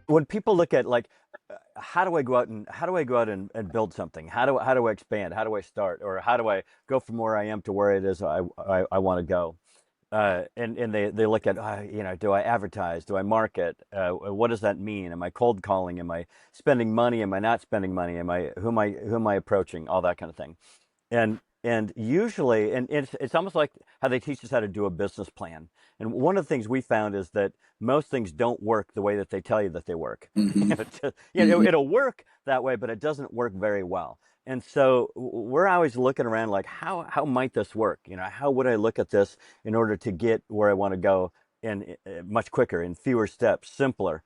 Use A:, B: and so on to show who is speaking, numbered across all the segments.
A: when people look at like how do I go out and build something? How do I expand? How do I start? Or how do I go from where I am to where it is I want to go? And they look at do I advertise? Do I market? What does that mean? Am I cold calling? Am I spending money? Am I not spending money? Am I who am I approaching? All that kind of thing. And usually, and it's almost like how they teach us how to do a business plan. And one of the things we found is that most things don't work the way that they tell you that they work.
B: Hmm.
A: It'll work that way, but it doesn't work very well. And so we're always looking around like, how might this work? How would I look at this in order to get where I want to go in much quicker, in fewer steps, simpler,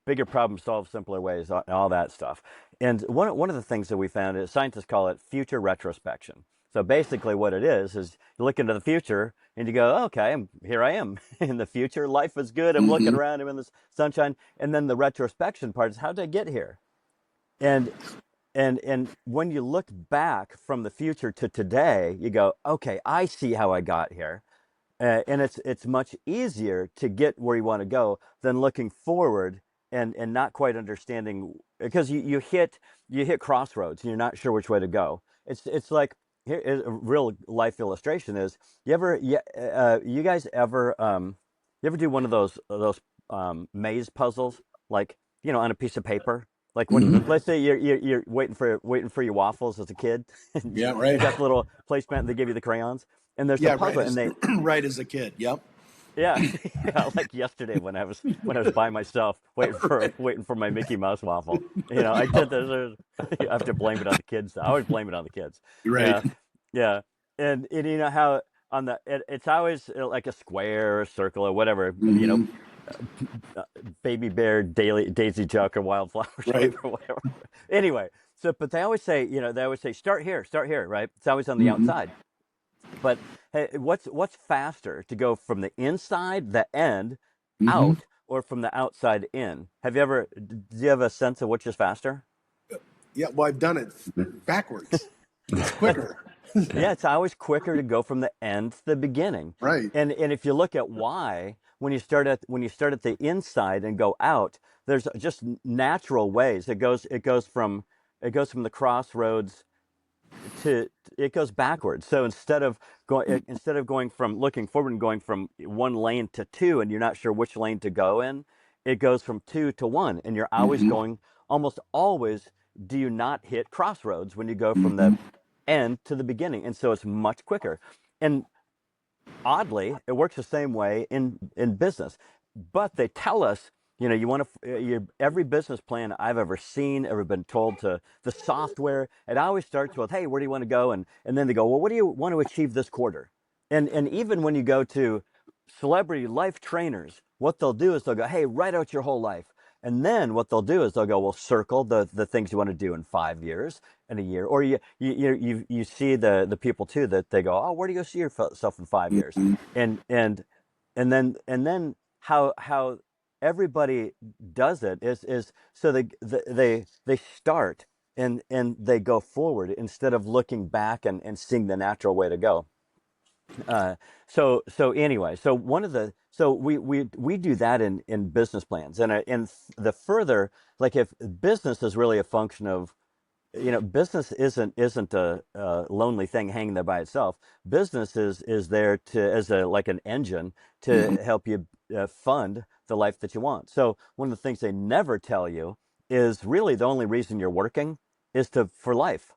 A: bigger problem solved simpler ways, all that stuff. And one of the things that we found is scientists call it future retrospection. So basically, what it is you look into the future and you go, okay, here I am in the future. Life is good. I'm looking
B: Hmm.
A: around. I'm in the sunshine. And then the retrospection part is, how did I get here? And and when you look back from the future to today, you go, okay, I see how I got here. And it's much easier to get where you want to go than looking forward and not quite understanding, because you hit crossroads and you're not sure which way to go. It's like, here is a real life illustration is, you guys ever you ever do one of those maze puzzles, like, on a piece of paper, like when,
B: Hmm.
A: let's say you're waiting for your waffles as a kid, and
B: Yeah,
A: you
B: right.
A: got the little placemat and they give you the crayons, and there's the
B: Yeah, right
A: puzzle, and
B: as
A: they,
B: right as a kid. Yep.
A: yeah, yeah, like yesterday when I was by myself
B: Right.
A: waiting for my Mickey Mouse waffle. I did this. I have to blame it on the kids. I always blame it on the kids.
B: Right.
A: Yeah, yeah, and you know how it's always like a square or a circle or whatever.
B: Hmm.
A: Uh, Baby bear, daisy duck, or wildflower
B: Right.
A: shape or whatever. Anyway, so but they always say start here, right? It's always on the
B: Hmm.
A: outside. But hey, what's faster, to go from the inside, the end,
B: Hmm.
A: out, or from the outside in? Do you have a sense of which is faster?
B: Yeah. Well, I've done it backwards. It's quicker.
A: Yeah, it's always quicker to go from the end to the beginning.
B: Right.
A: And if you look at why, when you start at the inside and go out, there's just natural ways. It goes from the crossroads to it goes backwards. So instead of going from looking forward and going from one lane to two, and you're not sure which lane to go in, it goes from two to one, and you're always
B: Hmm.
A: going. Almost always, do you not hit crossroads when you go from
B: Hmm.
A: the end to the beginning? And so it's much quicker. And oddly, it works the same way in business. But they tell us, you want to, every business plan I've ever seen, ever been told, to the software, it always starts with, hey, where do you want to go? And then they go, well, what do you want to achieve this quarter? And even when you go to celebrity life trainers, what they'll do is they'll go, hey, write out your whole life. And then what they'll do is they'll go, well, circle the things you want to do in 5 years and a year. Or you see the people too, that they go, oh, where do you see yourself in 5 years?
B: Hmm.
A: And then how everybody does it is so they start and they go forward instead of looking back and seeing the natural way to go. Uh, so anyway, so one of the so we do that in business plans, and the further, like, if business is really a function of, business isn't a lonely thing hanging there by itself. Business is there to, as a like an engine, to
B: Hmm.
A: help you fund the life that you want. So one of the things they never tell you is really the only reason you're working is to for life.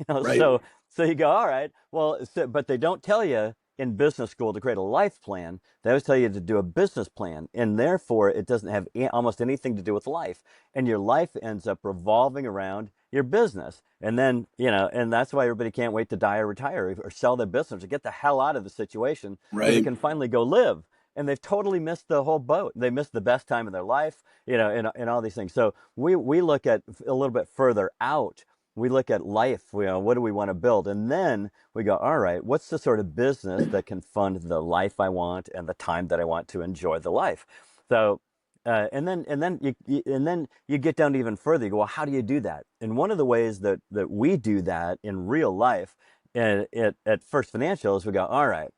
B: Right.
A: So you go, all right, well, but they don't tell you in business school to create a life plan. They always tell you to do a business plan, and therefore it doesn't have almost anything to do with life, and your life ends up revolving around your business. And then, and that's why everybody can't wait to die or retire or sell their business or get the hell out of the situation so they
B: Right.
A: can finally go live. And they've totally missed the whole boat. They missed the best time of their life, and all these things. So we look at a little bit further out. We look at life, what do we want to build? And then we go, all right, what's the sort of business that can fund the life I want and the time that I want to enjoy the life? So and then you get down even further. You go, well, how do you do that? And one of the ways that we do that in real life, at First Financial, is we go, all right,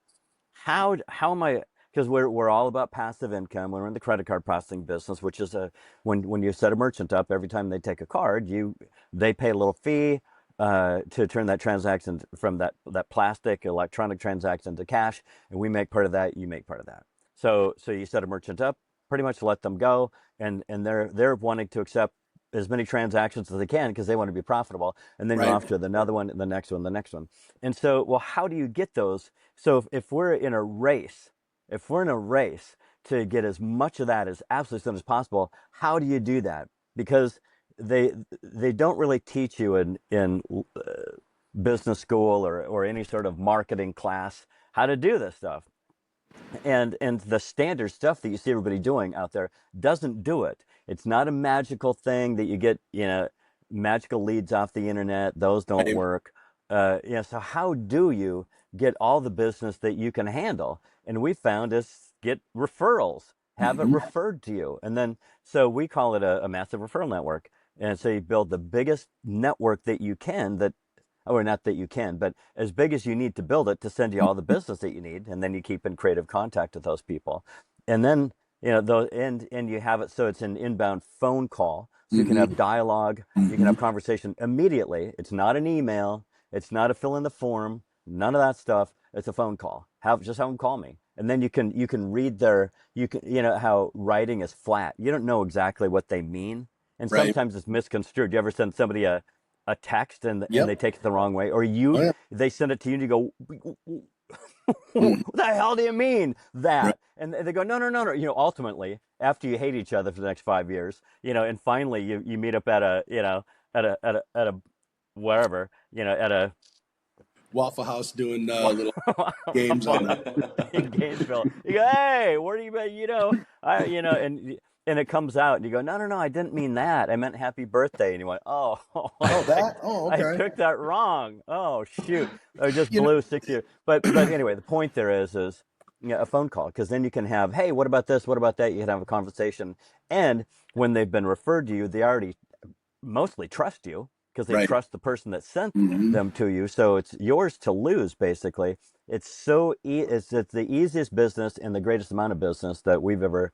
A: how am I? because we're all about passive income. We're in the credit card processing business, which is when you set a merchant up, every time they take a card, they pay a little fee to turn that transaction from that plastic electronic transaction to cash, and we make part of that. You make part of that. So you set a merchant up, pretty much let them go, and they're wanting to accept as many transactions as they can because they want to be profitable, and then you're
B: Right.
A: off to another one, the next one, the next one. And so, well, how do you get those? So if we're in a race, if we're in a race to get as much of that as absolutely soon as possible, how do you do that? Because they they don't really teach you in business school or any sort of marketing class how to do this stuff, and the standard stuff that you see everybody doing out there doesn't do it. It's not a magical thing that you get, magical leads off the internet. Those don't
B: Right.
A: work. So how do you get all the business that you can handle? And we found is get referrals, have it
B: Hmm.
A: referred to you, and then so we call it a massive referral network. And so you build the biggest network that you can, that or not that you can, but as big as you need to build it to send you all the business that you need, and then you keep in creative contact with those people, and then those and you have it so it's an inbound phone call, so you can
B: Hmm.
A: have dialogue, you can
B: Hmm.
A: have conversation immediately. It's not an email, it's not a fill in the form, none of that stuff. It's a phone call. Have them call me, and then you can read their you can how writing is flat. You don't know exactly what they mean, and
B: Right.
A: sometimes it's misconstrued. You ever send somebody a text and they
B: Yep.
A: take it the wrong way, or
B: Oh yeah.
A: they send it to you and you go, what
B: Mhm.
A: the hell do you mean
B: Right.
A: that? And they go, no, no, no, no. Ultimately, after you hate each other for the next 5 years, and finally you meet up at a at a wherever, at a
B: Waffle House doing little games on the.
A: in Gainesville. You go, hey, where do you, and it comes out, and you go, no, no, no, I didn't mean that. I meant happy birthday. And you went, oh,
B: Oh, that. Oh,
A: I
B: okay.
A: took that wrong. Oh, shoot, I just
B: You
A: blew 6 years. But anyway, the point there is a phone call, because then you can have, hey, what about this? What about that? You can have a conversation, and when they've been referred to you, they already mostly trust you because they
B: right.
A: trust the person that sent
B: Hmm.
A: them to you. So it's yours to lose, basically. It's the easiest business and the greatest amount of business that we've ever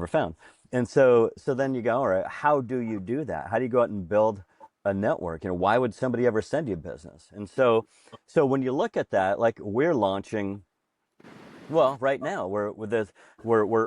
A: found. And so then you go, all right, how do you do that? How do you go out and build a network? Why would somebody ever send you business? And so when you look at that, like we're launching, well, right now we're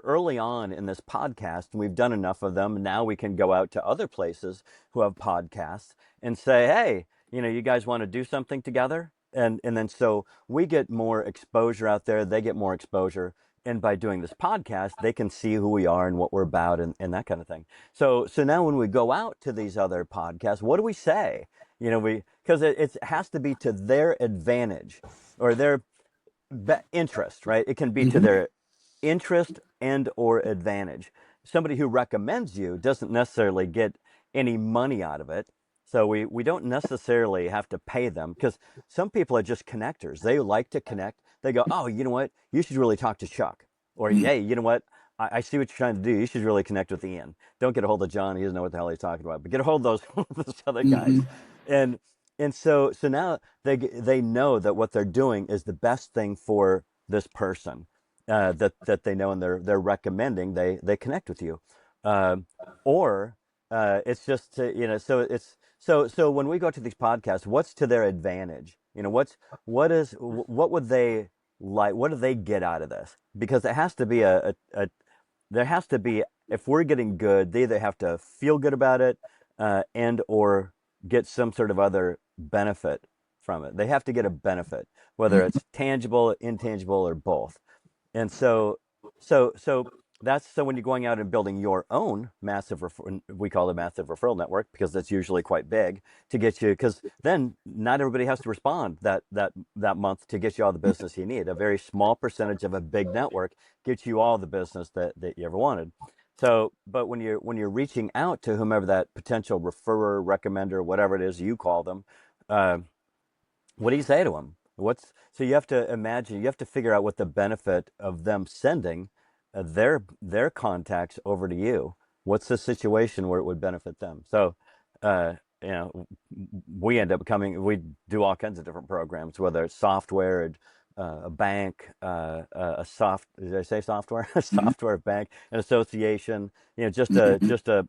A: early on in this podcast, and we've done enough of them. Now we can go out to other places who have podcasts and say, hey, you guys want to do something together, and then so we get more exposure out there. They get more exposure, and by doing this podcast, they can see who we are and what we're about, and that kind of thing. So now when we go out to these other podcasts, what do we say? We because it has to be to their advantage or their interest, right? It can be to
B: Hmm.
A: their interest and or advantage. Somebody who recommends you doesn't necessarily get any money out of it. So we don't necessarily have to pay them, because some people are just connectors. They like to connect. They go, oh, you know what? You should really talk to Chuck. Or, hey, you know what? I see what you're trying to do. You should really connect with Ian. Don't get a hold of John. He doesn't know what the hell he's talking about. But get a hold of those other guys.
B: Hmm.
A: And so now they know that what they're doing is the best thing for this person, that they know, and they're recommending. They connect with you, um, or it's just so it's so when we go to these podcasts, what's to their advantage? What would they like? What do they get out of this? Because it has to be a there has to be, if we're getting good, they either have to feel good about it, and or get some sort of other benefit from it. They have to get a benefit, whether
B: Hmm.
A: it's tangible, intangible, or both. And so that's so when you're going out and building your own we call it a massive referral network, because that's usually quite big to get you, because then not everybody has to respond that month to get you all the business you need. A very small percentage of a big network gets you all the business that you ever wanted. So, but when you're reaching out to whomever that potential referrer, recommender, whatever it is you call them, uh, what do you say to them? So you have to imagine, you have to figure out what the benefit of them sending their contacts over to you. What's the situation where it would benefit them? So, uh, you know, we do all kinds of different programs, whether it's software, a bank, a soft, did I say software? A
B: Mhm.
A: software bank, an association, just a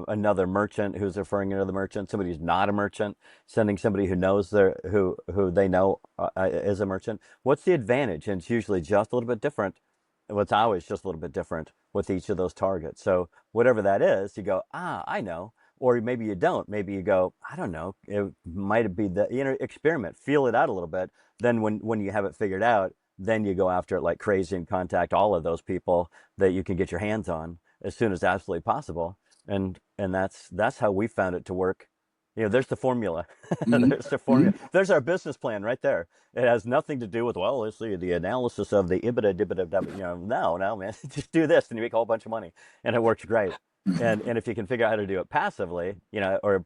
A: another merchant who's referring another merchant, somebody who's not a merchant, sending somebody who knows who they know is a merchant. What's the advantage? And it's usually just a little bit different. What's always just a little bit different with each of those targets. So whatever that is, you go, I know. Or maybe you don't. Maybe you go, I don't know. It might be the experiment, feel it out a little bit. Then when you have it figured out, then you go after it like crazy and contact all of those people that you can get your hands on as soon as absolutely possible. And that's how we found it to work. There's the formula.
B: Mhm.
A: There's the formula.
B: Mhm.
A: There's our business plan right there. It has nothing to do with, well, let's see the analysis of the EBITDA, dibida, no, man, just do this and you make a whole bunch of money, and it works great. And if you can figure out how to do it passively, or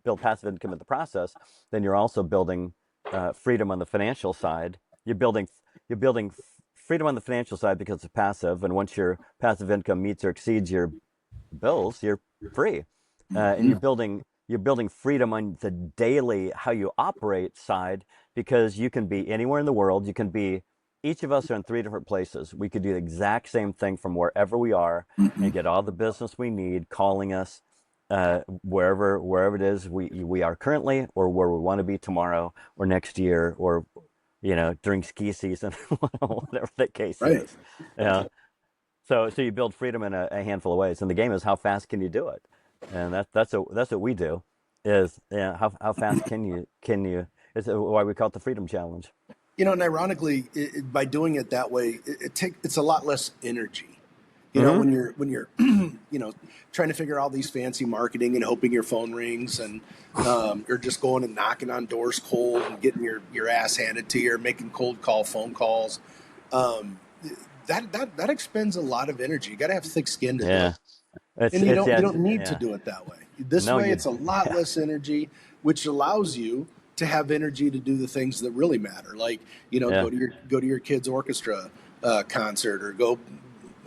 A: build passive income in the process, then you're also building freedom on the financial side. You're building freedom on the financial side because it's passive, and once your passive income meets or exceeds your bills, you're free, and
B: Mhm.
A: you're building freedom on the daily how you operate side, because you can be anywhere in the world. You can be Each of us are in three different places. We could do the exact same thing from wherever we are and
B: Mhm.
A: get all the business we need calling us, wherever it is we are currently, or where we want to be tomorrow or next year, or during ski season, whatever the case
B: Right.
A: is. So you build freedom in a handful of ways, and the game is how fast can you do it, and that's what we do. Is how fast can you? It's why we call it the Freedom Challenge.
B: And ironically, by doing it that way, it's a lot less energy.
A: Hmm.
B: When you're trying to figure out all these fancy marketing and hoping your phone rings, and you're just going and knocking on doors cold and getting your ass handed to you, or making cold call phone calls. Um, that expends a lot of energy. You got to have thick skin to do it,
A: Yeah, it's
B: and you
A: it's
B: don't
A: yeah
B: you
A: it's,
B: don't need to
A: yeah.
B: do it that way. This
A: No,
B: way,
A: you
B: it's a lot
A: yeah
B: less energy, which allows you to have energy to do the things that really matter, like
A: yeah.
B: go to your kids' orchestra concert, or go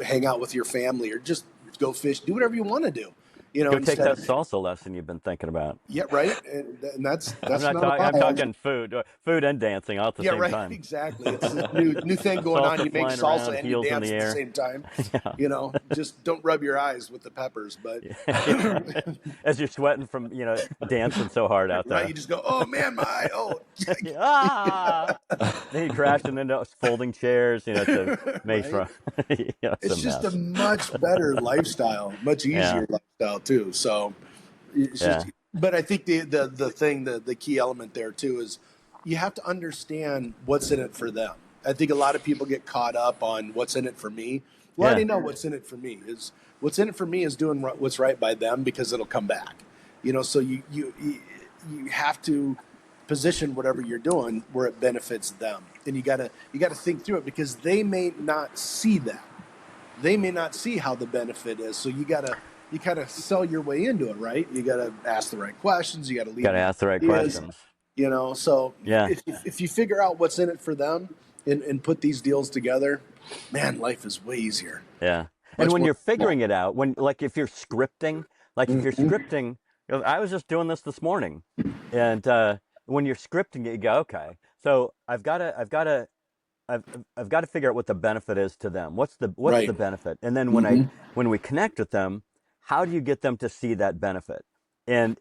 B: hang out with your family, or just go fish, do whatever you want to do,
A: Go take
B: instead
A: that
B: of,
A: salsa lesson you've been thinking about.
B: yeah, right. And that's
A: I'm
B: that's
A: not
B: not a
A: talking. I'm
B: lie.
A: talking food and dancing all at the
B: Yeah,
A: same
B: right.
A: time.
B: Exactly. It's this new thing going on.
A: Salsa
B: You make
A: flying
B: salsa
A: around,
B: and you
A: heels in
B: dance
A: the
B: at the
A: air.
B: same time.
A: Yeah.
B: Just don't rub your eyes with the peppers, but
A: Yeah. As you're sweating from dancing so hard out
B: right.
A: there.
B: You just go, oh man, my eye. Oh,
A: Ah! Then you crashing into folding chairs, to make
B: right.
A: for it's a
B: It's just a
A: mess.
B: much better lifestyle, much
A: Yeah,
B: easier lifestyle too. So it's just,
A: yeah,
B: but I think the thing, the key element there too is you have to understand what's in it for them. I think a lot of people get caught up on what's in it for me. Well, I
A: yeah,
B: already know what's in it for me. Is what's in it for me is doing what's right by them, because it'll come back. So you have to position whatever you're doing where it benefits them, and you gotta think through it, because they may not see that. They may not see how the benefit is. So you kind of sell your way into it, right? You gotta ask the right questions. You gotta lead
A: got to
B: them
A: ask the right
B: with ideas.
A: questions.
B: So
A: Yeah,
B: if you figure out what's in it for them, and put these deals together, man, life is way easier,
A: yeah. And
B: much
A: when
B: more
A: you're
B: simple.
A: figuring it out, if you're scripting,
B: Mhm.
A: I was just doing this morning, and when you're scripting it, you go, okay, so I've got to figure out what the benefit is to them. What's the
B: Right.
A: benefit? And then
B: Hmm.
A: when we connect with them, how do you get them to see that benefit? And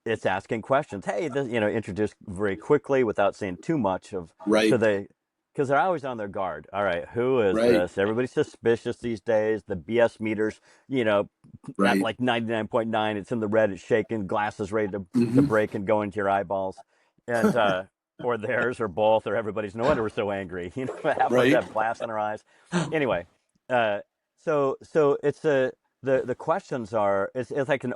A: it's asking questions. Hey, introduce very quickly without saying too much so
B: Right.
A: they because they're always on their guard. All right, who is
B: Right.
A: this? Everybody's suspicious these days. The BS meters, you know, at
B: Right.
A: like 99.9, it's in the red, it's shaking, glasses ready to
B: Hmm.
A: break and go into your eyeballs. And or theirs or both or everybody's. No wonder we're so angry. Half of us
B: Right.
A: have glass in our eyes. Anyway, uh, so it's the questions are it's like an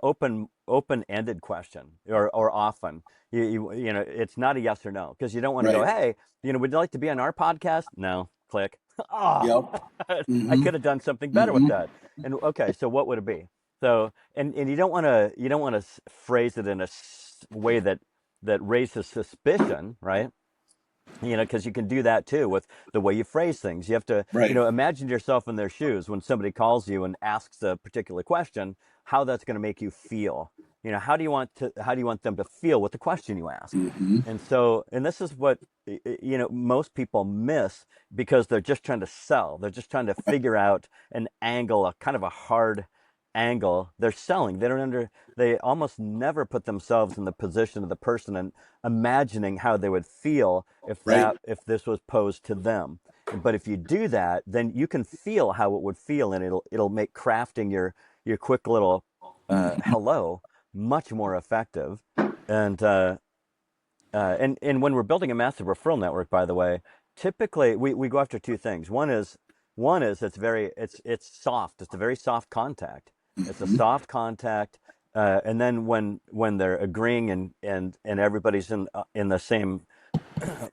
A: open-ended question, or often it's not a yes or no, because you don't want to go,
B: Right.
A: hey, would you like to be on our podcast? No, click. Oh,
B: Yep.
A: I
B: Hmm.
A: could have done something better with
B: Hmm.
A: that. And okay, so what would it be? So and you don't want to phrase it in a way that raises suspicion, right? Because you can do that too with the way you phrase things. You have to,
B: Right.
A: imagine yourself in their shoes when somebody calls you and asks a particular question, how that's going to make you feel. how do you want them to feel with the question you ask?
B: Mm-hmm.
A: And this is what most people miss because they're just trying to sell. They're just trying to figure out an angle, a kind of a hard angle. They're selling. They almost never put themselves in the position of the person and imagining how they would feel
B: Right.
A: if this was posed to them. But if you do that, then you can feel how it would feel, and it'll make crafting your quick little
B: Mm-hmm.
A: hello much more effective. And and when we're building a massive referral network, by the way, typically we go after two things. One is it's soft. It's a very soft contact. It's a
B: Mm-hmm.
A: soft contact, and then when they're agreeing and everybody's in the same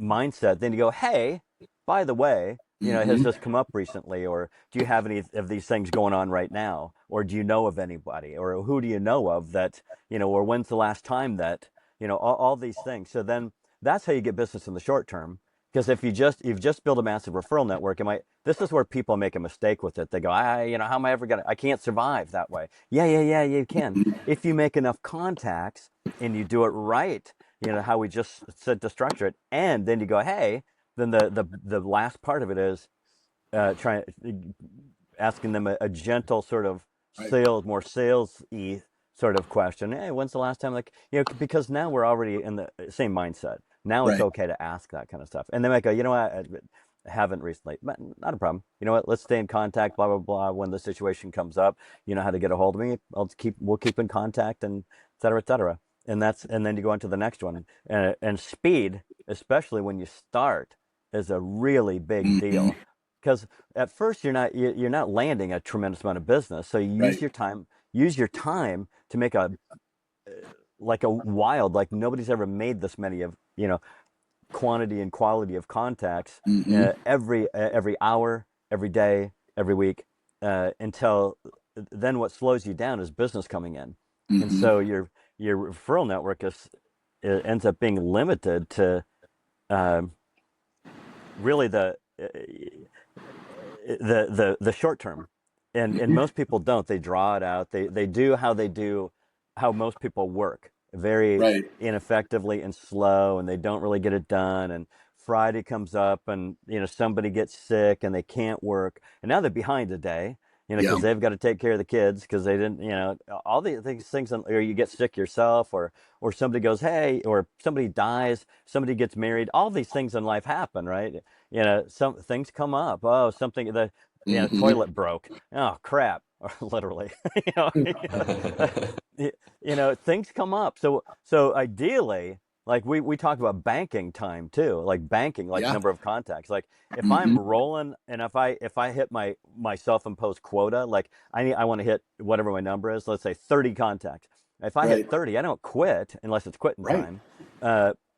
A: mindset, then you go, hey, by the way, has
B: Mm-hmm.
A: this come up recently? Or do you have any of these things going on right now? Or do you know of anybody? Or who do you know of that, or when's the last time that, all these things. So then that's how you get business in the short term. Because if you've just built a massive referral network, this is where people make a mistake with it. They go, how am I ever I can't survive that way. Yeah, you can. If you make enough contacts and you do it right, how we just said to structure it, and then you go, hey, then the last part of it is trying asking them a gentle sort of
B: Right.
A: more sales-y sort of question. Hey, when's the last time, like, because now we're already in the same mindset. Now it's
B: Right.
A: okay to ask that kind of stuff. And they might go, what, I haven't recently. But not a problem. You know what? Let's stay in contact, blah, blah, blah. When the situation comes up, you know how to get a hold of me. We'll keep in contact, and et cetera, et cetera. And then you go on to the next one. And speed, especially when you start, is a really big
B: Mm-hmm.
A: deal. Because at first you're not landing a tremendous amount of business. So you
B: Right.
A: use your time to make a wild, like nobody's ever made this many of, quantity and quality of contacts
B: Mm-hmm.
A: every hour, every day, every week, until then what slows you down is business coming in. And
B: Mm-hmm.
A: so your referral network it ends up being limited to um, really the short term, and
B: Mm-hmm.
A: most people don't. They draw it out. They do how most people work, very
B: Right.
A: ineffectively and slow, and they don't really get it done. And Friday comes up, and somebody gets sick, and they can't work, and now they're behind a day.
B: Yeah.
A: Because they've got to take care of the kids because they didn't, all these things, or you get sick yourself, or somebody goes, hey, or somebody dies, somebody gets married. All these things in life happen, right? Some things come up. Oh, something the
B: Mm-hmm.
A: toilet broke. Oh crap, or literally. you know, things come up. So ideally, like we talk about banking time too, like banking, like
B: Yeah.
A: number of contacts. Like if I'm
B: Mm-hmm.
A: rolling and if I hit my self-imposed quota, like I want to hit whatever my number is, let's say 30 contacts. If I hit
B: Right.
A: 30, I don't quit unless it's quitting
B: Right.
A: time.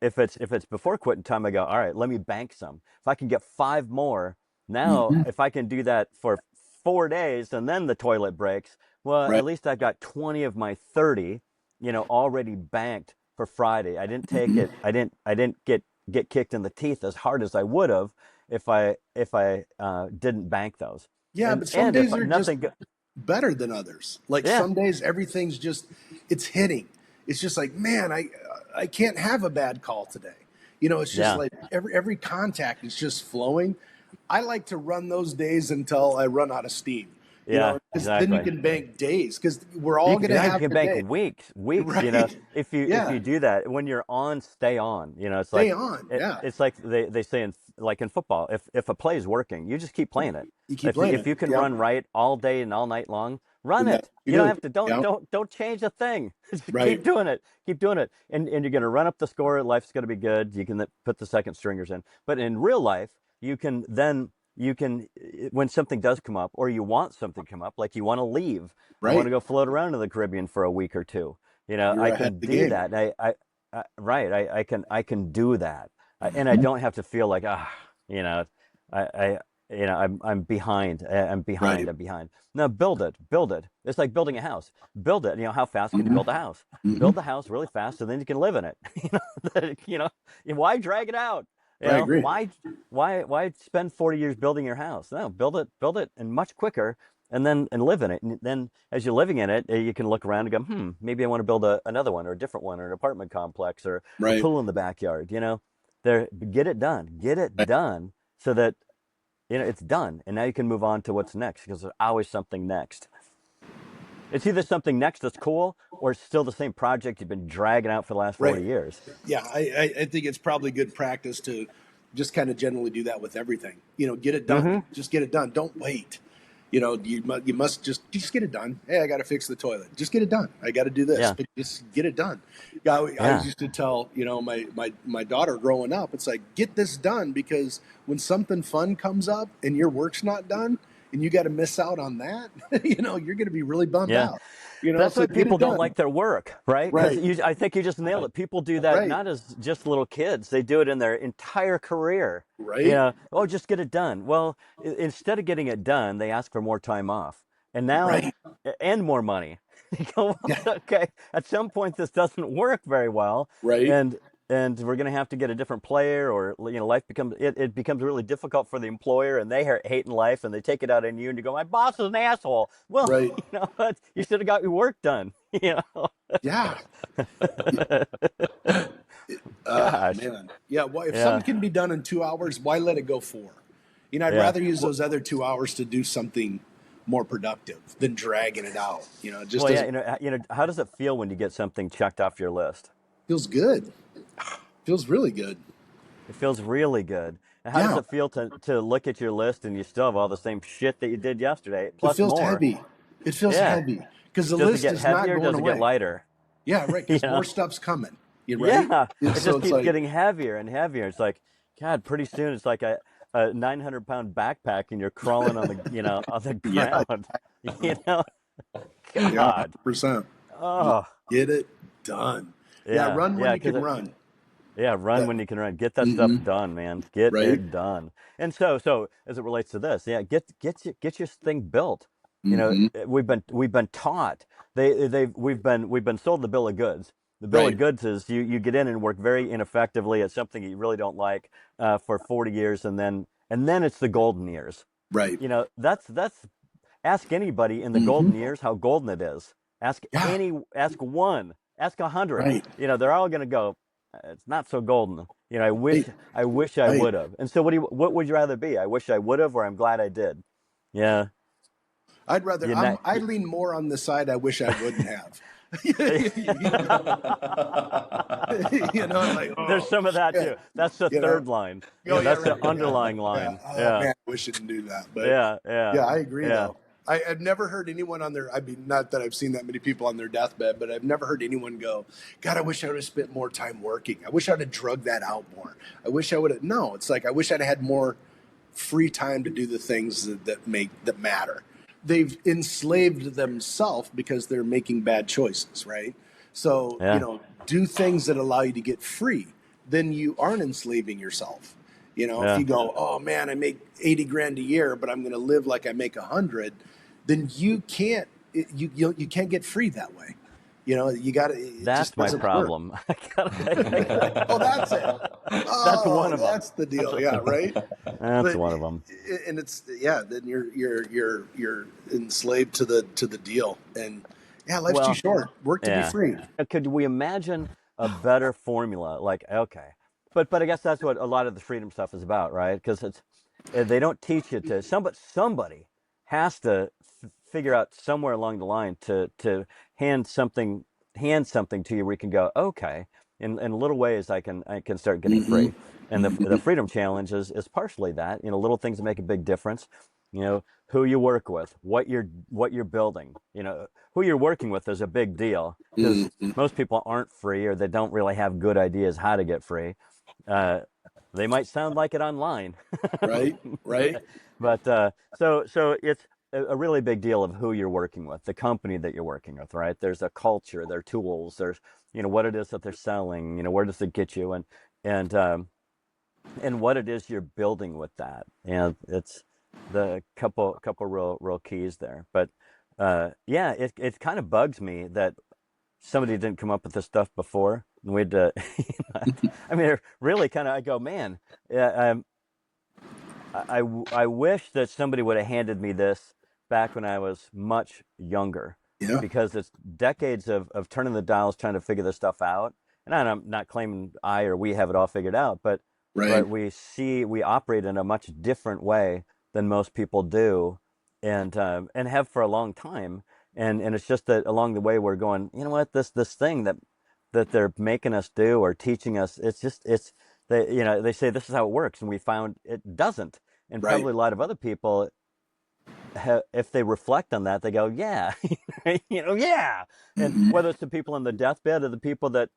A: If it's before quitting time, I go, all right, let me bank some. If I can get five more, now
B: Mm-hmm.
A: if I can do that for 4 days and then the toilet breaks, well,
B: Right.
A: at least I've got 20 of my 30, already banked for Friday. I didn't take
B: Mm-hmm.
A: it. I didn't get kicked in the teeth as hard as I would have if I didn't bank those.
B: Yeah,
A: And
B: but some
A: and if
B: days are just
A: nothing,
B: better than others. Like
A: yeah,
B: some days everything's just it's hitting. It's just like, man, I can't have a bad call today. It's just
A: yeah,
B: like every contact is just flowing. I like to run those days until I run out of steam.
A: yeah,
B: Because then you
A: exactly.
B: can bank days because we're all going to
A: You
B: have
A: can
B: the
A: bank
B: day.
A: weeks.
B: Right.
A: If you
B: Yeah.
A: do that, when you're on, stay on. It's
B: Stay
A: like
B: on. Yeah.
A: it's like they say like in football, if a play is working, you just keep playing it.
B: You keep
A: If
B: playing
A: if
B: it.
A: you can
B: Yep.
A: run right all day and all night long, run
B: Then that's
A: it.
B: what you
A: You don't
B: do.
A: have to
B: Yep.
A: don't change a thing. Just
B: Right.
A: keep doing it, and you're gonna run up the score. Life's gonna be good. You can put the second stringers in, but in real life, you can when something does come up, or you want something to come up, like you want to leave, you want to
B: Right.
A: go float around in the Caribbean for a week or two.
B: You're
A: I
B: ahead
A: can
B: of the
A: do
B: game.
A: that. Right. I can do that, and I
B: Hmm.
A: don't have to feel like you know, I I'm behind. I'm behind.
B: Right.
A: I'm behind. No, build it. It's like building a house. Build it. How fast can you
B: Hmm.
A: build a house?
B: Hmm.
A: Build the house really fast, and then you can live in it. You know, why drag it out?
B: I agree.
A: Why spend 40 years building your house? No, build it and much quicker. and live in it. And then as you're living in it, you can look around and go, maybe I want to build another one or a different one or an apartment complex or a
B: Right.
A: pool in the backyard. There, get it
B: Right.
A: done so that it's done, and now you can move on to what's next because there's always something next. It's either something next that's cool or it's still the same project you've been dragging out for the last
B: Right.
A: 40 years.
B: Yeah, I think it's probably good practice to just kind of generally do that with everything. Get it done.
A: Mm-hmm.
B: Just get it done. Don't wait. You must just get it done. Hey, I got to fix the toilet. Just get it done. I got to do this,
A: Yeah.
B: but just get it done. Yeah, I
A: Yeah.
B: used to tell my daughter growing up, it's like, get this done, because when something fun comes up and your work's not done and you got to miss out on that, you're going to be really bummed
A: Yeah.
B: out.
A: That's
B: So
A: why
B: get
A: people
B: it
A: don't
B: done.
A: like their work, right? Because
B: Right.
A: I think you just nailed it. People do that
B: Right.
A: not as just little kids; they do it in their entire career.
B: Right.
A: Oh, just get it done. Well, instead of getting it done, they ask for more time off, and now
B: Right.
A: and more money. You go, well,
B: Yeah.
A: okay. At some point, this doesn't work very well,
B: Right.
A: and we're going to have to get a different player, or life it becomes really difficult for the employer, and they hate in life, and they take it out on you, and you go, my boss is an asshole. Well,
B: Right.
A: what? You should have got your work done.
B: Yeah.
A: Gosh,
B: Man. Yeah. Well, if something
A: yeah,
B: can be done in 2 hours, why let it go 4? I'd
A: yeah.
B: rather use
A: Well,
B: those other 2 hours to do something more productive than dragging it out. It just
A: well, yeah.
B: doesn't
A: How does it feel when you get something checked off your list?
B: feels good. Feels really good.
A: It feels really good. And how does
B: Yeah.
A: it feel to look at your list and you still have all the same shit that you did yesterday,
B: It
A: plus
B: feels
A: more?
B: heavy. It feels
A: Yeah.
B: heavy because the
A: Does it
B: list
A: get
B: is not
A: heavier?
B: going
A: Does it get
B: away.
A: lighter?
B: Yeah. Right.
A: you
B: Because more
A: know?
B: stuff's coming. You right.
A: Yeah. It
B: So
A: just
B: it's
A: keeps
B: like,
A: getting heavier and heavier. It's like, God, pretty soon it's like a 900-pound backpack and you're crawling on the
B: yeah.
A: ground. You know?
B: Yeah.
A: God.
B: 100%.
A: Oh,
B: Get it done. Yeah.
A: yeah.
B: Run when
A: Yeah.
B: you can run.
A: Yeah, run
B: Yeah.
A: when you can run. Get that stuff
B: Mm-hmm.
A: done, man. Get
B: Right.
A: it done. And so as it relates to this, yeah, get your thing built.
B: Mm-hmm.
A: We've been taught. We've been sold the bill of goods. The bill of
B: Right.
A: goods is you get in and work very ineffectively at something you really don't like for 40 years, and then it's the golden years.
B: Right.
A: That's ask anybody in the golden
B: Mm-hmm.
A: years how golden it is.
B: Yeah.
A: Ask one, ask 100.
B: Right.
A: They're all going to go, it's not so golden. I wish
B: Right.
A: I
B: Right.
A: would have. And so what would you rather be? I wish I would have, or I'm glad I did. Yeah.
B: I'd rather.
A: You know,
B: I lean more on the side I wish I wouldn't have. Like,
A: there's
B: oh
A: some of that
B: shit.
A: too. That's the
B: You know.
A: third line.
B: Oh yeah,
A: That's the
B: right. Yeah.
A: underlying
B: Yeah.
A: line.
B: Oh
A: Yeah.
B: man, I wish I didn't do that. But
A: Yeah. Yeah.
B: yeah, I agree
A: Yeah.
B: though. I've never heard anyone on their. I mean, not that I've seen that many people on their deathbed, but I've never heard anyone go, "God, I wish I would have spent more time working. I wish I'd have drugged that out more. I wish I would have." No, it's like I wish I'd had more free time to do the things that matter. They've enslaved themselves because they're making bad choices, right? So,
A: Yeah.
B: do things that allow you to get free. Then you aren't enslaving yourself. If
A: Yeah.
B: you go, oh man, I make 80 grand a year, but I'm going to live like I make 100, then you can't get free that way. You got to. It just
A: That's my
B: doesn't work.
A: problem. I
B: Oh, that's it.
A: that's one
B: Oh,
A: of them.
B: that's the deal. Yeah, right.
A: That's
B: But
A: one of them.
B: and it's yeah. Then you're enslaved to the deal, and yeah, life's too
A: Well,
B: short. Work to be
A: yeah.
B: free.
A: Could we imagine a better formula? Like, okay, but I guess that's what a lot of the freedom stuff is about, right? Because they don't teach you to somebody has to figure out somewhere along the line to hand something to you where you can go, okay, in little ways I can start getting
B: Mm-hmm.
A: free. And the freedom challenge is partially that, little things that make a big difference. Who you work with, what you're building, who you're working with is a big deal because
B: Mm-hmm.
A: most people aren't free or they don't really have good ideas how to get free. Uh, they might sound like it online,
B: Right. Right.
A: but so it's a really big deal of who you're working with, the company that you're working with, right? There's a culture, their tools, there's what it is that they're selling, where does it get you, and and what it is you're building with that. And it's the couple real keys there. But yeah, it kind of bugs me that somebody didn't come up with this stuff before. And we'd, I mean, really kind of, I go, man, yeah, I wish that somebody would have handed me this back when I was much younger,
B: Yeah.
A: because it's decades of turning the dials, trying to figure this stuff out. And I'm not claiming I or we have it all figured out,
B: Right.
A: but we operate in a much different way than most people do, and have for a long time. And it's just that along the way we're going, you know what, this thing that they're making us do or teaching us, it's they, they say this is how it works, and we found it doesn't. And
B: Right.
A: probably a lot of other people, if they reflect on that, they go, yeah, yeah. And
B: Hmm.
A: whether it's the people on the deathbed or the people that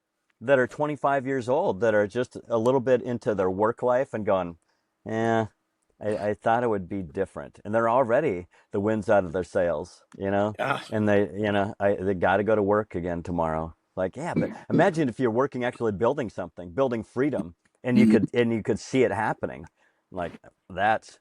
A: are 25 years old, that are just a little bit into their work life and going, yeah, I thought it would be different. And they're already the winds out of their sails.
B: Yeah.
A: And they got to go to work again tomorrow. Like, yeah, but imagine if you're working, actually building something, building freedom, and you
B: Hmm.
A: could see it happening. Like, that's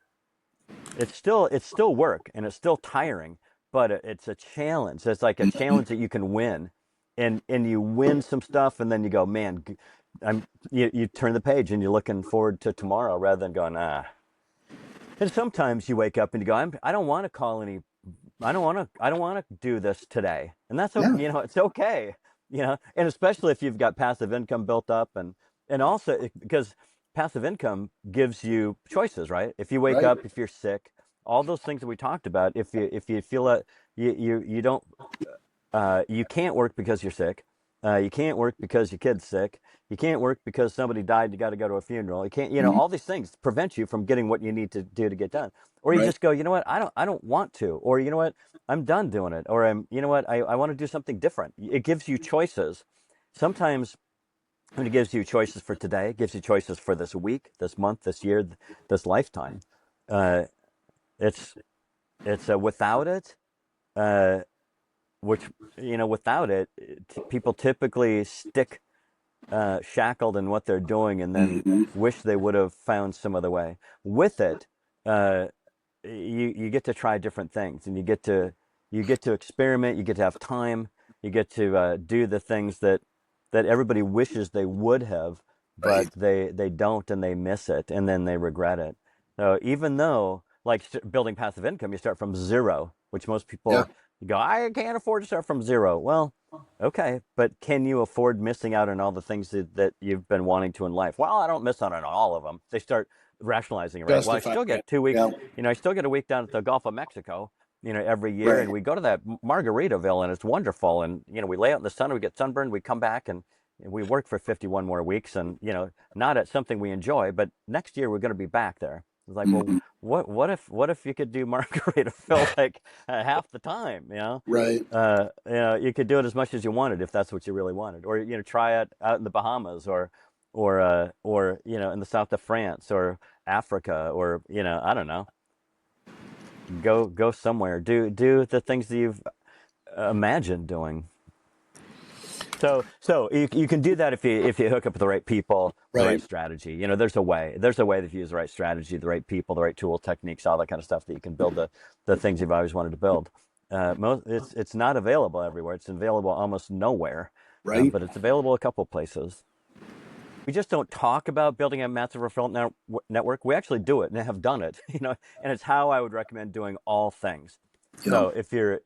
A: it's still work, and it's still tiring, but it's a challenge. It's like a challenge that you can win, and you win some stuff, and then you go, man, you turn the page and you're looking forward to tomorrow rather than going, ah. And sometimes you wake up and you go, I don't want to call any, I don't want to do this today, and that's
B: Yeah.
A: okay. It's okay. And especially if you've got passive income built up, and also because passive income gives you choices, right? If you wake
B: Right.
A: up, if you're sick, all those things that we talked about, if you feel that you don't you can't work because you're sick. You can't work because your kid's sick. You can't work because somebody died. You got to go to a funeral. You can't,
B: Hmm.
A: all these things prevent you from getting what you need to do to get done. Or you
B: Right.
A: just go, you know what? I don't want to. Or you know what? I'm done doing it. Or you know what? I want to do something different. It gives you choices. Sometimes when it gives you choices for today, it gives you choices for this week, this month, this year, this lifetime. Uh, it's without it. Uh, which without it, people typically stick shackled in what they're doing, and then
B: Hmm.
A: wish they would have found some other way. With it, uh, you get to try different things, and you get to experiment. You get to have time. You get to do the things that everybody wishes they would have,
B: Right.
A: but they don't, and they miss it, and then they regret it. So even though, like, building passive income, you start from zero, which most
B: Yeah.
A: people go, I can't afford to start from zero. Well, okay, but can you afford missing out on all the things that you've been wanting to in life? Well, I don't miss out on all of them. They start rationalizing it, right? Well, I
B: Justify
A: still
B: it.
A: get 2 weeks.
B: Yeah.
A: I still get a week down at the Gulf of Mexico, every year, and
B: Right.
A: we go to that Margaritaville, and it's wonderful. And we lay out in the sun, we get sunburned, we come back, and we work for 51 more weeks, and not at something we enjoy, but next year we're going to be back there. It's like, well,
B: Hmm.
A: what if you could do Margaritaville like half the time?
B: Right.
A: You could do it as much as you wanted if that's what you really wanted, or try it out in the Bahamas, or in the south of France or Africa, or I don't know, go somewhere, do the things that you've imagined doing. So you can do that if you hook up with the right people, the right
B: Right.
A: strategy. There's a way that if you use the right strategy, the right people, the right tool techniques, all that kind of stuff, that you can build the things you've always wanted to build. It's not available everywhere. It's available almost nowhere,
B: Right.
A: but it's available a couple places. We just don't talk about building a massive referral network. We actually do it and have done it, and it's how I would recommend doing all things.
B: Yeah.
A: So if you're,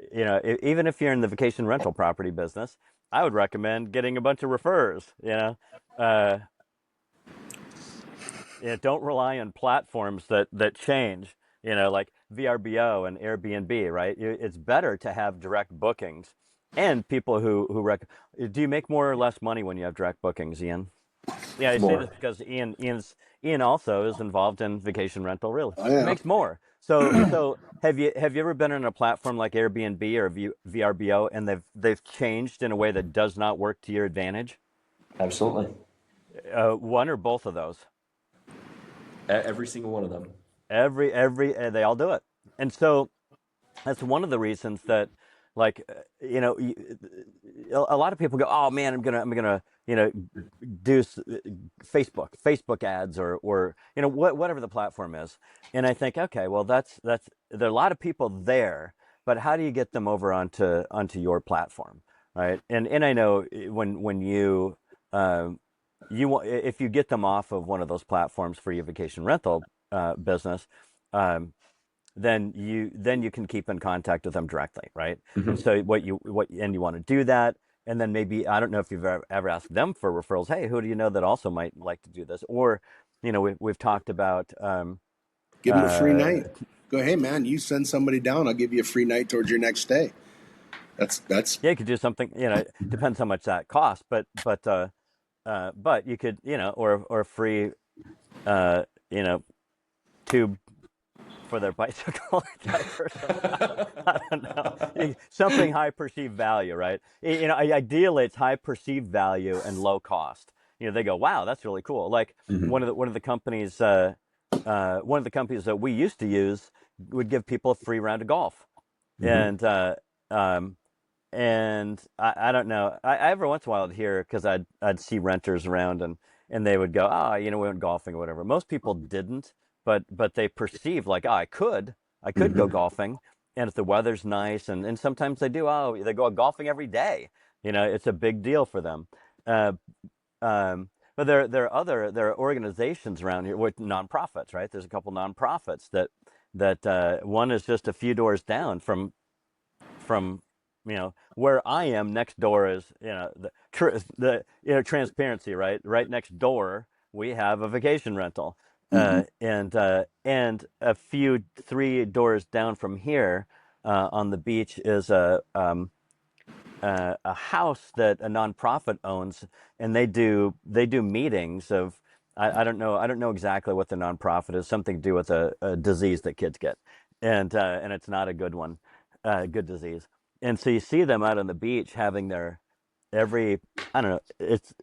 A: even if you're in the vacation rental property business, I would recommend getting a bunch of refers. Uh, don't rely on platforms that change. Like VRBO and Airbnb, right? It's better to have direct bookings, and people who. Do you make more or less money when you have direct bookings, Ian? Yeah, I say
C: More.
A: this because Ian also is involved in vacation rental. Really,
B: Oh
A: he
B: yeah.
A: makes more. So have you ever been on a platform like Airbnb or VRBO, and they've changed in a way that does not work to your advantage?
C: Absolutely.
A: One or both of those.
C: Every single one of them.
A: Every they all do it, and so that's one of the reasons that, like, a lot of people go, oh man, I'm gonna do Facebook ads, or whatever the platform is. And I think, okay, well, that's there are a lot of people there, but how do you get them over onto your platform, right? And I know, when um, you want, if you get them off of one of those platforms for your vacation rental business, um, then you can keep in contact with them directly, right? And
C: Hmm.
A: so and you want to do that, and then maybe I don't know if you've ever asked them for referrals. Hey, who do you know that also might like to do this? Or we've talked about
B: Give them a free
A: uh,
B: night. Go, hey man, you send somebody down, I'll give you a free night towards your next stay. That's
A: yeah, you could do something. It depends how much that costs, but you could or free uh, you know tube for their bicycle type or something. I don't know. Something high perceived value, right? Ideally it's high perceived value and low cost. They go, wow, that's really cool. Like
C: Hmm.
A: one of the companies that we used to use would give people a free round of golf,
C: Hmm.
A: and um, I don't know. I every once in a while I'd hear because I'd see renters around and they would go, we went golfing or whatever. Most people didn't, but they perceive like, I could go
C: Hmm.
A: golfing, and if the weather's nice, and sometimes they do. Oh, they go golfing every day. It's a big deal for them. Uh, but there are organizations around here with nonprofits, right? There's a couple nonprofits that one is just a few doors down from where I am. Next door is transparency, right next door we have a vacation rental,
B: mm-hmm.
A: and a few three doors down from here on the beach is a house that a nonprofit owns, and they do meetings of I don't know exactly what the nonprofit is. Something to do with a disease that kids get, and it's not a good one, good disease. And so you see them out on the beach having their every I don't know it's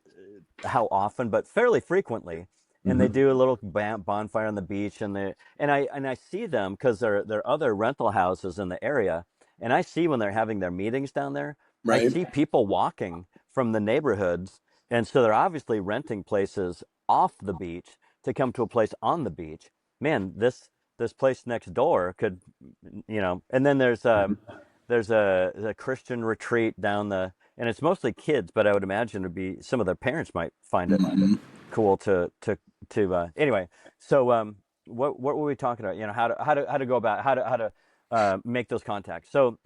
A: how often, but fairly frequently. And they
C: Hmm.
A: do a little bonfire on the beach, and I see them because there are other rental houses in the area, and I see when they're having their meetings down there. I
B: Right.
A: see people walking from the neighborhoods, and so they're obviously renting places off the beach to come to a place on the beach. Man, this place next door could, and then there's a Christian retreat down and it's mostly kids, but I would imagine it'd be some of their parents might find it
B: Mm-hmm.
A: cool to anyway. So what were we talking about? How to go about how to make those contacts. So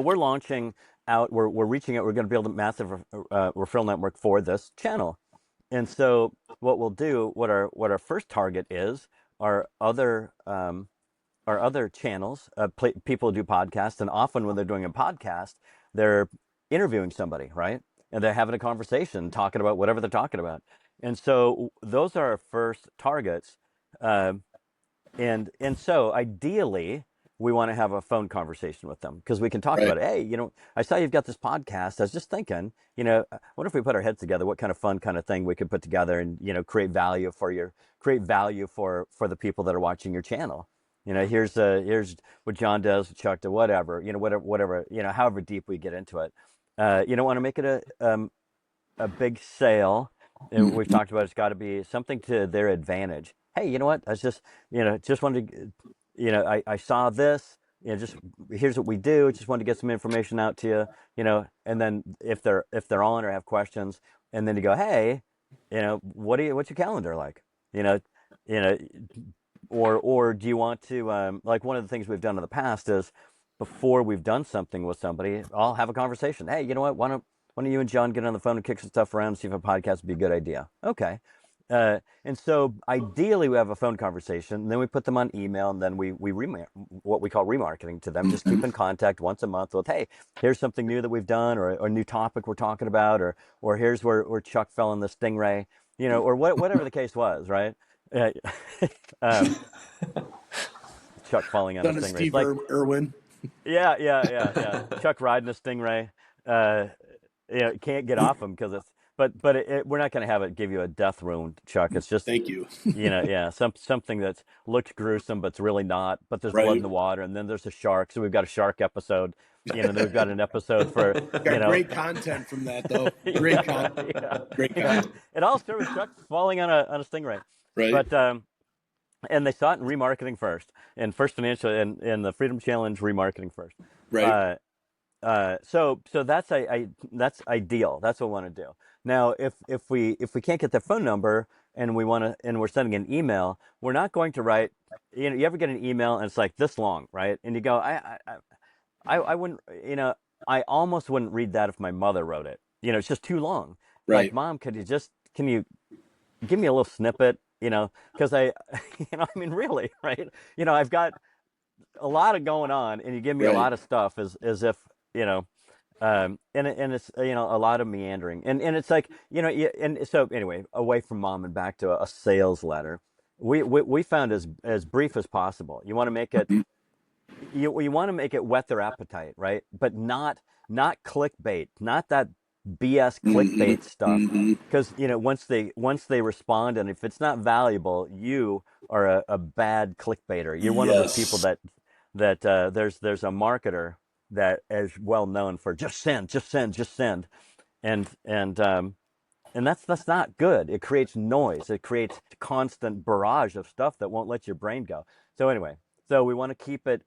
A: we're launching out. We're reaching out. We're going to build a massive referral network for this channel. And so what we'll do, what our first target is, are other channels. People do podcasts, and often when they're doing a podcast, they're interviewing somebody, right? And they're having a conversation, talking about whatever they're talking about. And so those are our first targets. Uh, and so ideally, we want to have a phone conversation with them because we can talk
B: Right.
A: about it. Hey, I saw you've got this podcast. I was just thinking, what if we put our heads together? What kind of fun kind of thing we could put together and create value for the people that are watching your channel. Here's what John does, what Chuck does, whatever. Whatever. However deep we get into it. You don't want to make it a big sale. We've
B: Mm-hmm.
A: talked about it's got to be something to their advantage. Hey, you know what? I was just wanted to, I saw this. Just here's what we do. Just wanted to get some information out to you. And then if they're on or have questions, and then you go, hey, what's your calendar like? You know, you know, or do you want to like one of the things we've done in the past is before we've done something with somebody, I'll have a conversation. Hey, you know what? Why don't you and John get on the phone and kick some stuff around and see if a podcast would be a good idea? Okay. And so ideally we have a phone conversation, and then we put them on email, and then what we call remarketing to them. Just
B: Mm-hmm.
A: keep in contact once a month with, hey, here's something new that we've done, or a new topic we're talking about, or here's where Chuck fell in the stingray, or whatever the case was, right? Uh, um, Chuck falling on a
B: Done a
A: stingray. It's
B: Steve
A: like,
B: Irwin.
A: yeah, yeah, yeah, yeah. Chuck riding a stingray. Uh, can't get off him because we're not going to have it give you a death wound, Chuck. It's just,
B: Thank you.
A: yeah, something that looks gruesome, but it's really not. But there's blood in
B: Right.
A: the water, and then there's a shark. So we've got a shark episode. Then we've got an episode for, you
B: Got
A: know,
B: great content from that though. Great
A: yeah,
B: content.
A: yeah.
B: Great
A: It goes.
B: content.
A: It all started with Chuck falling on a stingray,
B: Right.
A: but and they saw it in remarketing first, and First Financial and the Freedom Challenge remarketing first.
B: Right.
A: Uh, so that's ideal. That's what we want to do. Now, if we can't get their phone number, and we're sending an email, we're not going to write, you ever get an email and it's like this long, right? And you go, I wouldn't, I almost wouldn't read that if my mother wrote it. It's just too long. Like,
B: Right.
A: Mom, can you give me a little snippet? Because I mean, really, right? I've got a lot of going on, and you give me a
B: Right.
A: lot of stuff as if, you know, and it's, a lot of meandering, and it's like, and so anyway, away from Mom and back to a sales letter. We found as brief as possible. You want to make it whet their appetite, right? But not clickbait, not that BS
B: Mm-hmm.
A: clickbait stuff.
B: Mm-hmm.
A: Because once they respond, and if it's not valuable, you are a bad clickbaiter. You're one of those people
B: Yes.
A: that there's a marketer that is well known for just send, just send, just send, and that's not good. It creates noise. It creates constant barrage of stuff that won't let your brain go. So anyway, so we want to keep it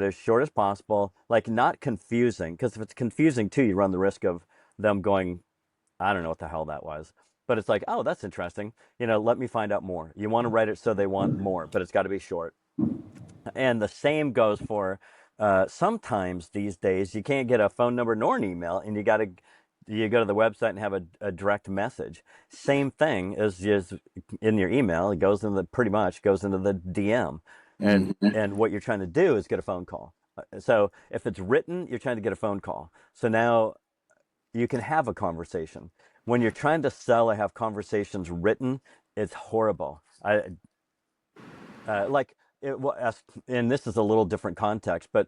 A: as short as possible, like not confusing, because if it's confusing too, you run the risk of them going, I don't know what the hell that was. But it's like, oh, that's interesting. Let me find out more. You want to write it so they want more, but it's got to be short. And the same goes for sometimes these days you can't get a phone number nor an email, and you go to the website and have a direct message. Same thing as in your email. It goes pretty much goes into the DM, and
B: Mm-hmm.
A: and what you're trying to do is get a phone call. So if it's written, you're trying to get a phone call. So now you can have a conversation. When you're trying to sell or have conversations written, it's horrible. Like and this is a little different context, but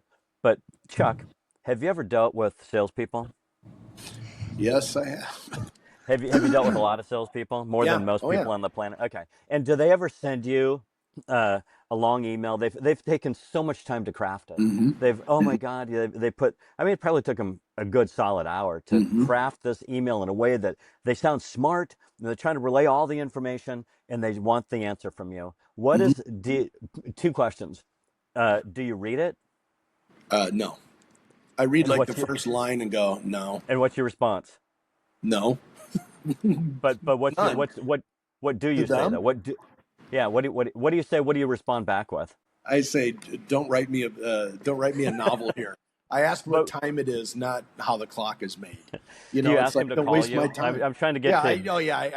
A: Chuck, have you ever dealt with salespeople?
B: Yes, I have.
A: Have you dealt with a lot of salespeople, more
B: Yeah.
A: than most
B: Oh, yeah.
A: people on the planet? Okay. And do they ever send you a long email? They've taken so much time to craft it.
B: Mm-hmm.
A: Oh my God, they put. I mean, it probably took them a good solid hour to
B: Mm-hmm.
A: craft this email in a way that they sound smart. And they're trying to relay all the information, and they want the answer from you. What
B: Mm-hmm.
A: is two questions? Do you read it?
B: No. I read
A: And
B: like the first line and go, no,
A: what's your response?
B: no,
A: But
B: none.
A: what do
B: To
A: you say though?
B: them,
A: Yeah, what do you say? What do you respond back with?
B: I say, don't write me a novel here. I asked what
A: But
B: time it is, not how the clock is made.
A: do you
B: It's
A: ask
B: like,
A: him to
B: don't
A: call
B: waste my
A: you? I'm,
B: time.
A: I'm trying to get
B: Yeah,
A: to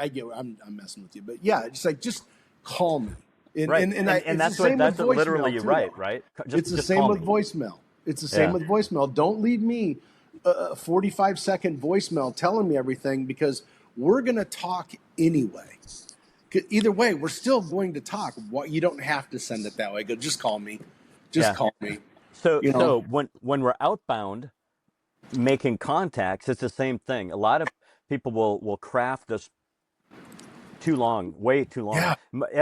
B: I get. I'm messing with you, but yeah, it's like just call me. And
A: right,
B: and
A: and
B: it's the
A: that's what
B: same with
A: literally
B: voicemail
A: you
B: too,
A: write,
B: though.
A: right? Just
B: It's the
A: just
B: same
A: call
B: with
A: me.
B: voicemail. It's the same
A: Yeah,
B: with voicemail. Don't leave me a 45-second voicemail telling me everything because we're gonna talk anyway. Either way, we're still going to talk. What you don't have to send it that way. Go, just call me. Just
A: yeah.
B: call me.
A: So
B: You know.
A: so when we're outbound making contacts, it's the same thing. A lot of people will craft this too long, way too long.
B: Yeah.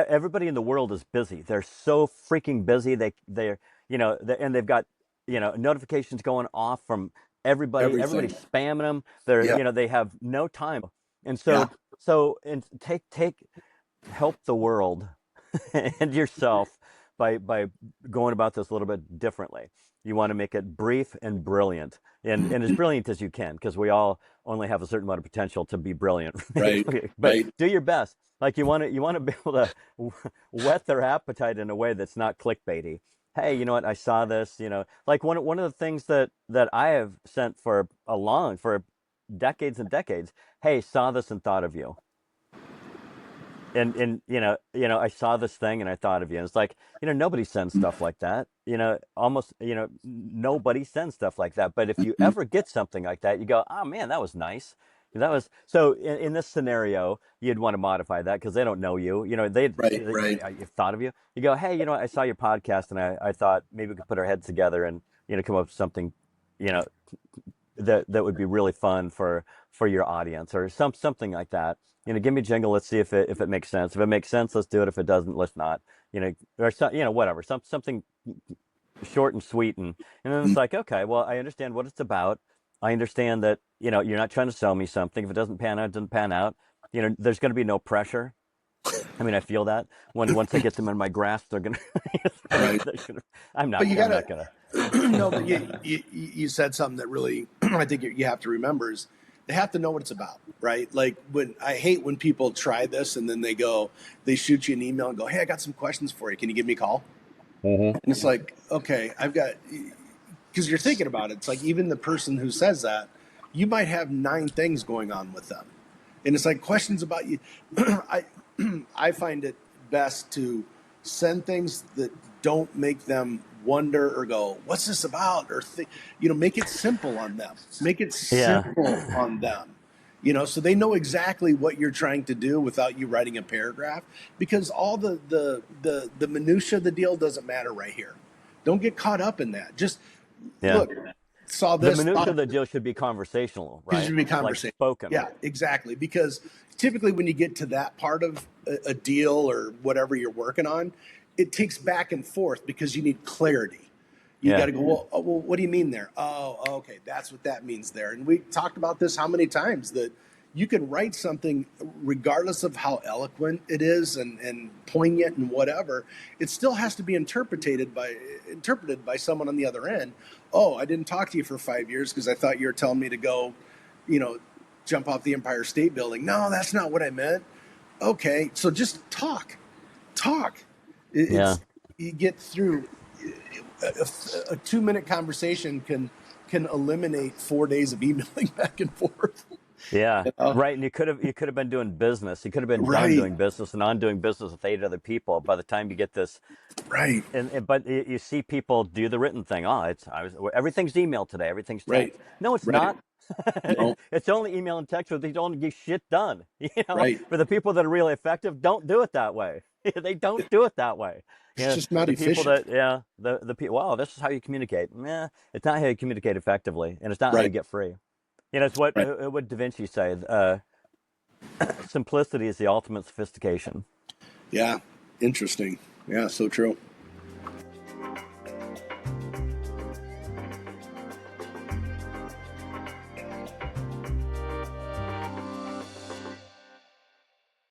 A: Everybody in the world is busy. They're so freaking busy. And they've got notifications going off from everybody. Everybody's
B: Everything.
A: spamming them.
B: Yeah.
A: They have no time. And
B: Yeah.
A: and take help the world and yourself by going about this a little bit differently. You want to make it brief and brilliant, and as brilliant as you can, because we all only have a certain amount of potential to be brilliant, right?
B: Right.
A: But
B: Right.
A: do your best. Like you want to be able to whet their appetite in a way that's not clickbaity. Hey, you know what? I saw this. Like one of the things that I have sent for decades and decades. Hey, saw this and thought of you. And I saw this thing and I thought of you. And it's like, nobody sends stuff like that. Almost, nobody sends stuff like that. But if you
B: Mhm.
A: ever get something like that, you go, oh man, that was nice. That was so. In this scenario, you'd want to modify that because they don't know you.
B: Right. Right.
A: You've thought of you. You go, hey, I saw your podcast and I thought maybe we could put our heads together and come up with something, you know, that would be really fun for your audience or something like that. Give me a jingle. Let's see if it makes sense. If it makes sense, let's do it. If it doesn't, let's not. Or whatever. Something short and sweet, and then it's like, okay, well, I understand what it's about. I understand that you're not trying to sell me something. If it doesn't pan out, it doesn't pan out. There's going to be no pressure. I mean, I feel that once I get them in my grasp, they're gonna.
B: Right.
A: they're gonna I'm
B: But
A: not.
B: you
A: I'm
B: gotta
A: not gonna.
B: no. But you said something that really I think you have to remember is they have to know what it's about, right? Like when I hate when people try this and then they shoot you an email and go, "Hey, I got some questions for you. Can you give me a call?"
C: Mm-hmm.
B: And it's like, okay, because you're thinking about it. It's like even the person who says that, you might have 9 things going on with them, and it's like questions about you. I I find it best to send things that don't make them wonder or go, "What's this about?" or make it simple on them. Make it
A: Yeah.
B: simple on them. So they know exactly what you're trying to do without you writing a paragraph, because all the minutia of the deal doesn't matter right here. Don't get caught up in that. Just
A: Yeah.
B: look, saw
A: The
B: this,
A: minutia
B: thought
A: of the deal should be conversational,
B: it
A: right?
B: should be
A: Like
B: conversation.
A: spoken.
B: Yeah, exactly. Because typically when you get to that part of a deal or whatever you're working on, it takes back and forth because you need clarity. You got
A: Yeah.
B: to go, well, what do you mean there? Oh, okay, that's what that means there. And we talked about this how many times, that you can write something regardless of how eloquent it is and poignant and whatever. It still has to be interpreted by someone on the other end. Oh, I didn't talk to you for 5 years because I thought you were telling me to go, you know, jump off the Empire State Building. No, that's not what I meant. Okay, so just talk.
A: Yeah.
B: It's You get through a 2-minute conversation can eliminate 4 days of emailing back and forth.
A: Yeah.
B: You know?
A: Right. And you could have been doing business. You could have been done
B: Right,
A: doing business and on doing business with 8 other people by the time you get this.
B: right,
A: But you see people do the written thing. Oh, everything's email today. Everything's
B: right,
A: text. No, it's
B: right.
A: not.
B: No,
A: It's only email and text, but they don't get shit done.
B: right.
A: For the people that are really effective, don't do it that way. They don't do it that way.
B: It's just not
A: The people
B: efficient.
A: that, yeah, the people. Wow, this is how you communicate. Nah, it's not how you communicate effectively, and it's not how you
B: Right,
A: get free. It's what
B: right.
A: Da Vinci say. Simplicity is the ultimate sophistication.
B: Yeah, interesting. Yeah, so true.